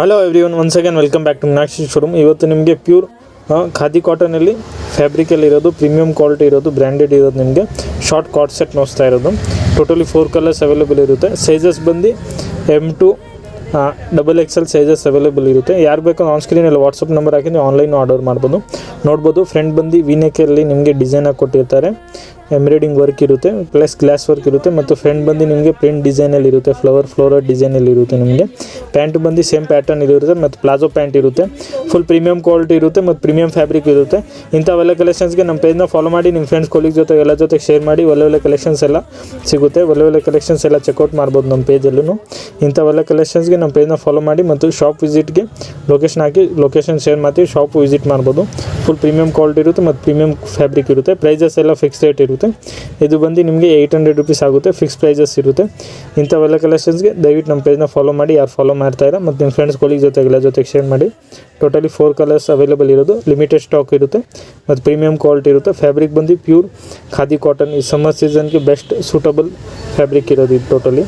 Hello everyone, once again welcome back to Meenakshi showroom. ಇವತ್ತು ನಿಮಗೆ pure khadi ಕಾಟನಲ್ಲಿ ಫ್ಯಾಬ್ರಿಕಲ್ಲಿ ಇರೋದು, ಪ್ರೀಮಿಯಂ ಕ್ವಾಲಿಟಿ ಇರೋದು, ಬ್ರ್ಯಾಂಡೆಡ್ ಇರೋದು ನಿಮಗೆ ಶಾರ್ಟ್ ಕಾರ್ಡ್ ಸೆಟ್ ನೋಡ್ತಾ ಇರೋದು. ಟೋಟಲಿ 4 ಕಲರ್ಸ್ ಅವೈಲೇಬಲ್ ಇರುತ್ತೆ. ಸೈಜಸ್ ಬಂದು M2 XXL ಸೈಜಸ್ ಅವೈಲೇಬಲ್ ಇರುತ್ತೆ. ಯಾರು ಬೇಕೋ ಆನ್ ಸ್ಕ್ರೀನಲ್ಲಿ ವಾಟ್ಸಪ್ ನಂಬರ್ ಹಾಕಿ ನೀವು ಆನ್ಲೈನ್ ಆರ್ಡರ್ ಮಾಡ್ಬೋದು. ನೋಡ್ಬೋದು ಫ್ರಂಟ್ ಬಂದು ವಿನೆಕಲ್ಲಿ ನಿಮಗೆ ಡಿಸೈನಾಗಿ ಕೊಟ್ಟಿರ್ತಾರೆ. ಎಂಬ್ರಾಯ್ಡಿಂಗ್ ವರ್ಕ್ ಇರುತ್ತೆ, ಪ್ಲಸ್ ಗ್ಲಾಸ್ ವರ್ಕ್ ಇರುತ್ತೆ. ಮತ್ತು ಫ್ರಂಟ್ ಬಂದು ನಿಮಗೆ ಪ್ರಿಂಟ್ ಡಿಸೈನಲ್ಲಿ ಇರುತ್ತೆ, ಫ್ಲೋರಲ್ ಡಿಸೈನಲ್ಲಿ ಇರುತ್ತೆ. ನಿಮಗೆ ಪ್ಯಾಂಟ್ ಬಂದು ಸೇಮ್ ಪ್ಯಾಟರ್ನ್ ಇರುತ್ತೆ ಮತ್ತು ಪ್ಲಾಜೋ ಪ್ಯಾಂಟ್ ಇರುತ್ತೆ. ಫುಲ್ ಪ್ರೀಮಿಯಂ ಕ್ವಾಲಿಟಿ ಇರುತ್ತೆ ಮತ್ತು ಪ್ರೀಮಿಯಂ ಫ್ಯಾಬ್ರಿಕ್ ಇರುತ್ತೆ. ಇಂಥವೆಲ್ಲ ಕಲೆಕ್ಷನ್ಸ್ಗೆ ನಮ್ಮ ಪೇಜ್ನ ಫಾಲೋ ಮಾಡಿ, ನಿಮ್ಮ ಫ್ರೆಂಡ್ಸ್ ಕೊಲೀಗ್ ಜೊತೆ ಎಲ್ಲ ಜೊತೆ ಶೇರ್ ಮಾಡಿ. ಒಳ್ಳೆ ಕಲೆಕ್ಷನ್ಸ್ ಎಲ್ಲ ಸಿಗುತ್ತೆ. ಒಳ್ಳೆ ಕಲೆಕ್ಷನ್ಸ್ ಎಲ್ಲ ಚೆಕ್ಔಟ್ ಮಾಡ್ಬೋದು ನಮ್ಮ ಪೇಜಲ್ಲೂ. ಇಂಥವೆಲ್ಲ ಕಲೆಕ್ಷನ್ಸ್ಗೆ ನಮ್ಮ ಪೇಜ್ನ ಫಾಲೋ ಮಾಡಿ ಮತ್ತು ಶಾಪ್ ವಿಸಿಟ್ಗೆ ಲೊಕೇಶನ್ ಹಾಕಿ ಲೊಕೇಶನ್ ಶೇರ್ ಮಾಡ್ತೀವಿ. ಶಾಪ್ ವಿಸಿಟ್ ಮಾಡ್ಬೋದು. ಫುಲ್ ಪ್ರೀಮಿಯಂ ಕ್ವಾಲಿಟಿ ಇರುತ್ತೆ ಮತ್ತು ಪ್ರೀಮಿಯಂ ಫ್ಯಾಬ್ರಿಕ್ ಇರುತ್ತೆ. ಪ್ರೈಸಸ್ ಎಲ್ಲ ಫಿಕ್ಸ್ ರೇಟ್ ಇರುತ್ತೆ. ಇದು ಬಂದು ನಿಮಗೆ 800 ರೂಪೀಸ್ ಆಗುತ್ತೆ. ಫಿಕ್ಸ್ ಪ್ರೈಸಸ್ ಇರುತ್ತೆ. ಇಂಥವೆಲ್ಲ ಕಲೆಕ್ಷನ್ಸ್ಗೆ ದಯವಿಟ್ಟು ನಮ್ಮ ಪೇಜ್ನ ಫಾಲೋ ಮಾಡಿ. ಯಾರು ಫಾಲೋ ಮಾಡ್ತಾಯಿಲ್ಲ ಮತ್ತು ನಿಮ್ಮ ಫ್ರೆಂಡ್ಸ್ ಕೊಲೀಗ್ ಜೊತೆಗೆಲ್ಲ ಜೊತೆಗೆ ಶೇರ್ ಮಾಡಿ. ಟೋಟಲಿ 4 ಕಲರ್ಸ್ ಅವೈಲೇಬಲ್ ಇರೋದು. ಲಿಮಿಟೆಡ್ ಸ್ಟಾಕ್ ಇರುತ್ತೆ ಮತ್ತು ಪ್ರೀಮಿಯಂ ಕ್ವಾಲಿಟಿ ಇರುತ್ತೆ. ಫ್ಯಾಬ್ರಿಕ್ ಬಂದು ಪ್ಯೂರ್ ಖಾದಿ ಕಾಟನ್. ಈ ಸಮ್ಮರ್ ಸೀಸನ್ಗೆ ಬೆಸ್ಟ್ ಸೂಟಬಲ್ ಫ್ಯಾಬ್ರಿಕ್ ಇರೋದು ಇದು ಟೋಟಲಿ.